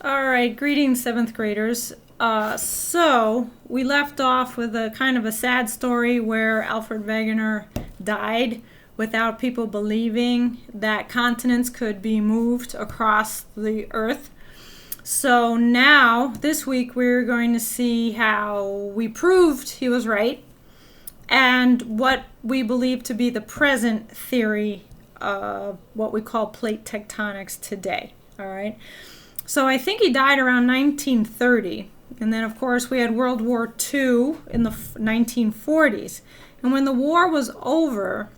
All right, greetings, seventh graders. So we left off with a kind of a sad story where Alfred Wegener died without people believing that continents could be moved across the earth. So now, this week, we're going to see how we proved he was right and what we believe to be the present theory of what we call plate tectonics today. All right. So I think he died around 1930. And then, of course, we had World War II in the 1940s. And when the war was over,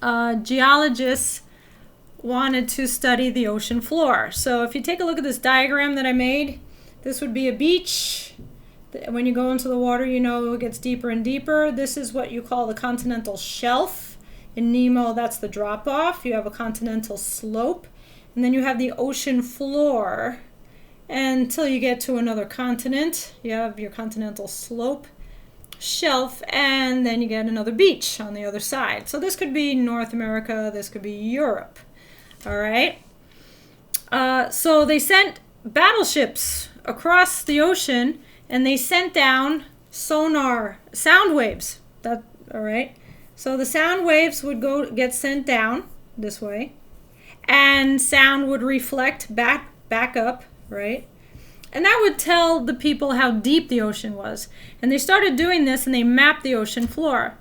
geologists wanted to study the ocean floor. So if you take a look at this diagram that I made, this would be a beach. When you go into the water, you know it gets deeper and deeper. This is what you call the continental shelf. In Nemo, that's the drop-off. You have a continental slope. And then you have the ocean floor until you get to another continent. You have your continental slope, shelf, and then you get another beach on the other side. So this could be North America, this could be Europe. All right. So they sent battleships across the ocean, and they sent down sonar sound waves. All right. So the sound waves would get sent down this way, and sound would reflect back up, right? And that would tell the people how deep the ocean was. And they started doing this, and they mapped the ocean floor.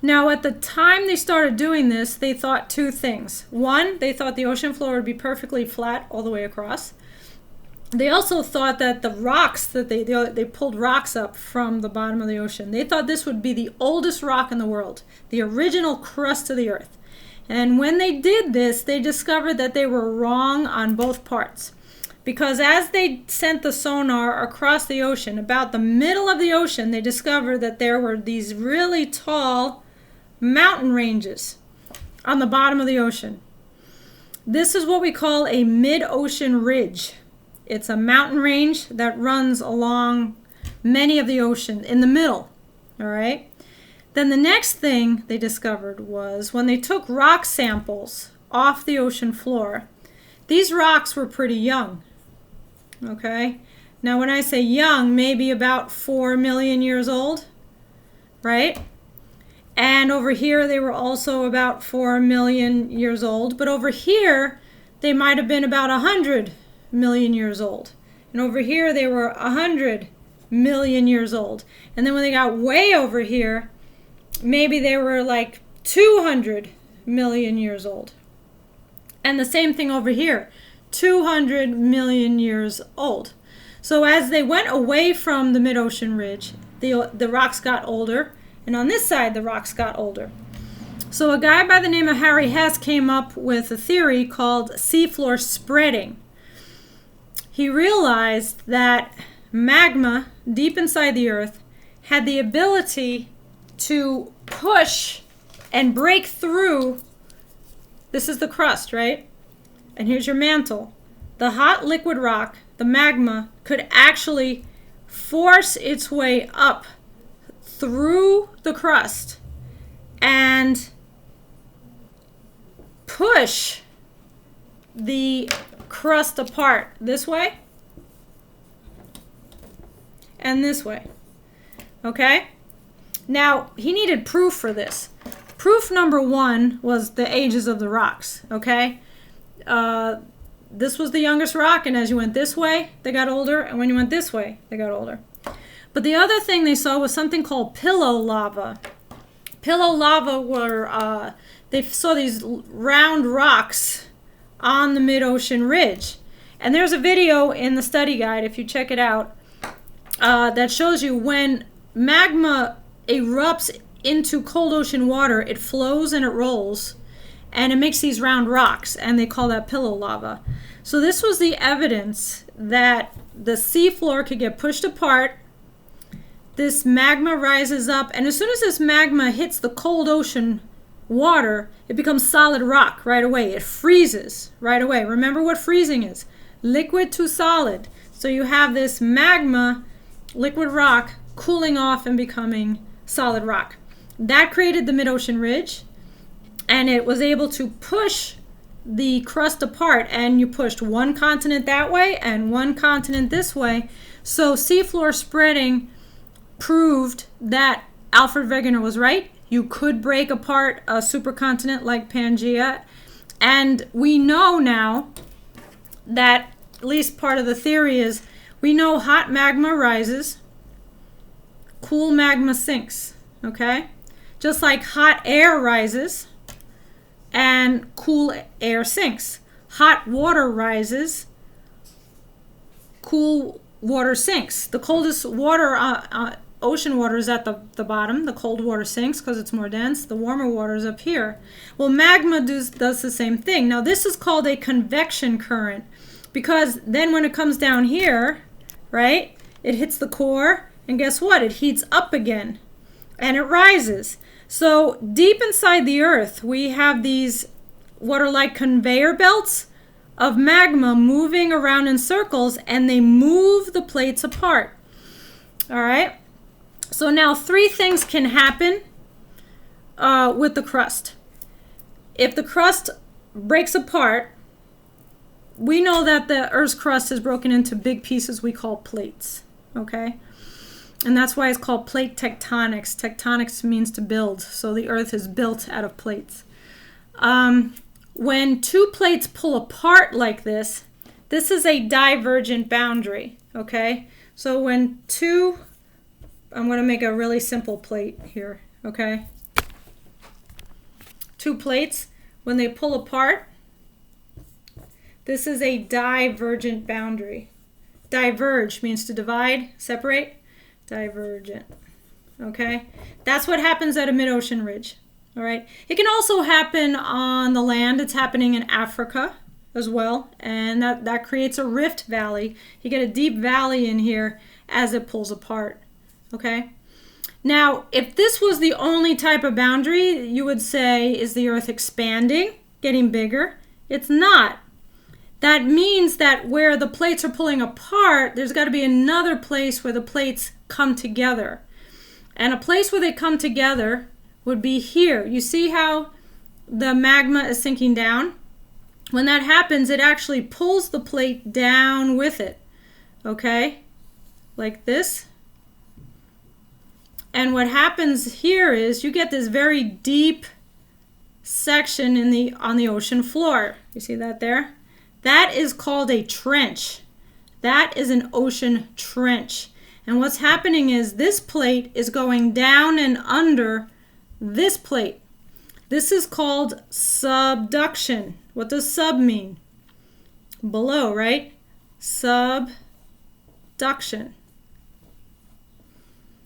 Now, at the time they started doing this, they thought two things. One, they thought the ocean floor would be perfectly flat all the way across. They also thought that the rocks that they pulled rocks up from the bottom of the ocean. They thought this would be the oldest rock in the world, the original crust of the earth. And when they did this, they discovered that they were wrong on both parts. Because as they sent the sonar across the ocean, about the middle of the ocean, they discovered that there were these really tall mountain ranges on the bottom of the ocean. This is what we call a mid-ocean ridge. It's a mountain range that runs along many of the ocean in the middle, all right? Then the next thing they discovered was when they took rock samples off the ocean floor, these rocks were pretty young, okay? Now when I say young, maybe about 4 million years old, right? And over here they were also about 4 million years old, but over here they might have been about 100 million years old. And over here they were 100 million years old. And then when they got way over here, maybe they were like 200 million years old. And the same thing over here, 200 million years old. So as they went away from the mid-ocean ridge, the rocks got older, and on this side the rocks got older. So a guy by the name of Harry Hess came up with a theory called seafloor spreading. He realized that magma deep inside the earth had the ability to push and break through. This is the crust, right? And here's your mantle. The hot liquid rock, the magma, could actually force its way up through the crust and push the crust apart this way and this way. Okay? Now, he needed proof for this. Proof number one was the ages of the rocks, okay? This was the youngest rock, and as you went this way, they got older, and when you went this way, they got older. But the other thing they saw was something called pillow lava. Pillow lava were, they saw these round rocks on the mid-ocean ridge. And there's a video in the study guide, if you check it out, that shows you when magma erupts into cold ocean water, it flows and it rolls, and it makes these round rocks, and they call that pillow lava. So this was the evidence that the seafloor could get pushed apart. This magma rises up, and as soon as this magma hits the cold ocean water, it becomes solid rock right away. It freezes right away. Remember what freezing is. Liquid to solid. So you have this magma, liquid rock, cooling off and becoming solid rock. That created the mid-ocean ridge, and it was able to push the crust apart, and you pushed one continent that way and one continent this way. So seafloor spreading proved that Alfred Wegener was right. You could break apart a supercontinent like Pangaea. And we know now that, at least part of the theory is, we know hot magma rises, cool magma sinks, okay? Just like hot air rises and cool air sinks. Hot water rises, cool water sinks. The coldest water, ocean water, is at the bottom. The cold water sinks because it's more dense. The warmer water is up here. Well, magma does the same thing. Now, this is called a convection current because then when it comes down here, right, it hits the core, and guess what? It heats up again, and it rises. So deep inside the Earth, we have these what are like conveyor belts of magma moving around in circles, and they move the plates apart. All right? So now 3 things can happen with the crust. If the crust breaks apart, we know that the Earth's crust is broken into big pieces we call plates, okay? And that's why it's called plate tectonics. Tectonics means to build, so the Earth is built out of plates. When 2 plates pull apart like this is a divergent boundary, okay? So when I'm going to make a really simple plate here, okay? 2 plates, when they pull apart, this is a divergent boundary. Diverge means to divide, separate, divergent, okay? That's what happens at a mid-ocean ridge, all right? It can also happen on the land. It's happening in Africa as well, and that creates a rift valley. You get a deep valley in here as it pulls apart, okay? Now, if this was the only type of boundary, you would say, is the Earth expanding, getting bigger? It's not. That means that where the plates are pulling apart, there's got to be another place where the plates come together. And a place where they come together would be here. You see how the magma is sinking down? When that happens, it actually pulls the plate down with it, okay? Like this. And what happens here is you get this very deep section on the ocean floor. You see that there? That is called a trench. That is an ocean trench. And what's happening is this plate is going down and under this plate. This is called subduction. What does sub mean? Below, right? Subduction.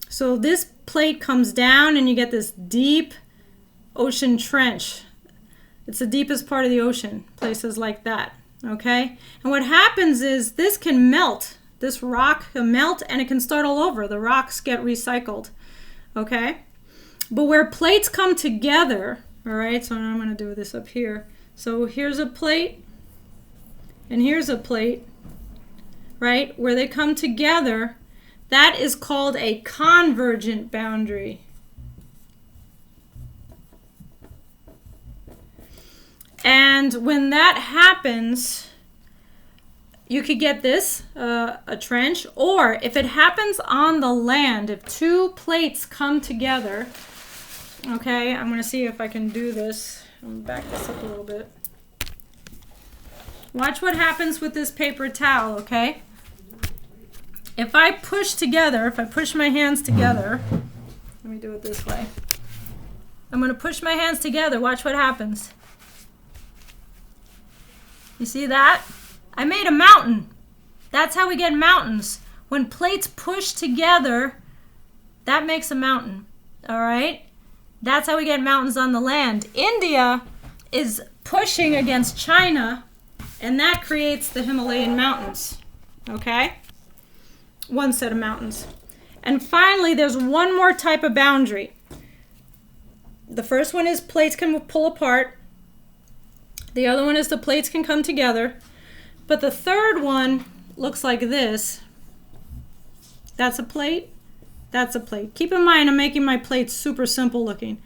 So this plate comes down and you get this deep ocean trench. It's the deepest part of the ocean, places like that. Okay? And what happens is this can melt. This rock can melt and it can start all over. The rocks get recycled. Okay? But where plates come together, all right, so I'm going to do this up here. So here's a plate and here's a plate, right? Where they come together, that is called a convergent boundary. And when that happens, you could get this, a trench, or if it happens on the land, if 2 plates come together, okay, I'm going to see if I can do this. I'm going to back this up a little bit. Watch what happens with this paper towel, okay? If I push together, if I push my hands together, let me do it this way. I'm going to push my hands together. Watch what happens. You see that? I made a mountain. That's how we get mountains. When plates push together, that makes a mountain. All right? That's how we get mountains on the land. India is pushing against China, and that creates the Himalayan mountains. Okay? One set of mountains. And finally, there's one more type of boundary. The first one is plates can pull apart. The other one is the plates can come together. But the third one looks like this. That's a plate. That's a plate. Keep in mind, I'm making my plates super simple looking.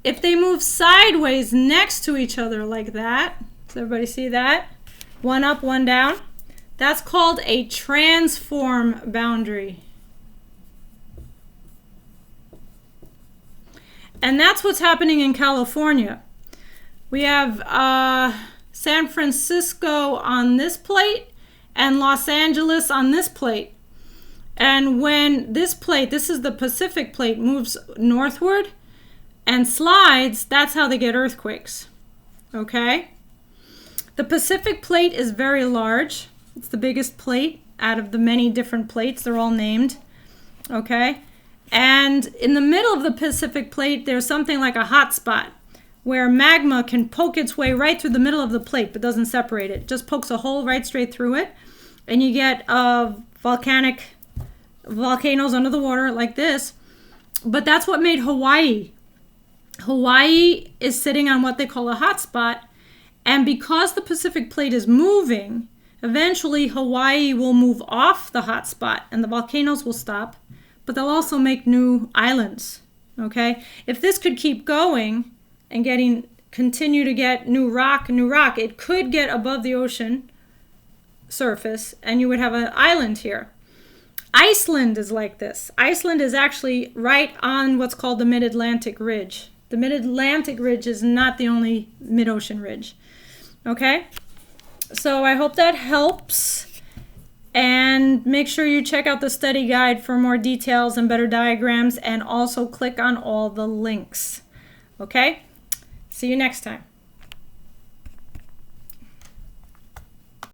If they move sideways next to each other like that, Does everybody see that? One up, one down. That's called a transform boundary. And that's what's happening in California. We have San Francisco on this plate and Los Angeles on this plate. And when this plate, this is the Pacific plate, moves northward and slides, that's how they get earthquakes. Okay? The Pacific plate is very large. It's the biggest plate out of the many different plates. They're all named. Okay? And in the middle of the Pacific plate, there's something like a hot spot where magma can poke its way right through the middle of the plate but doesn't separate it. It just pokes a hole right straight through it. And you get volcanoes under the water like this. But that's what made Hawaii. Hawaii is sitting on what they call a hot spot. And because the Pacific plate is moving, eventually Hawaii will move off the hot spot and the volcanoes will stop. But they'll also make new islands. Okay? If this could keep going and continue to get new rock, it could get above the ocean surface and you would have an island here. Iceland is like this. Iceland is actually right on what's called the Mid-Atlantic Ridge. The Mid-Atlantic Ridge is not the only mid-ocean ridge. Okay? So I hope that helps. And make sure you check out the study guide for more details and better diagrams, and also click on all the links. Okay? See you next time.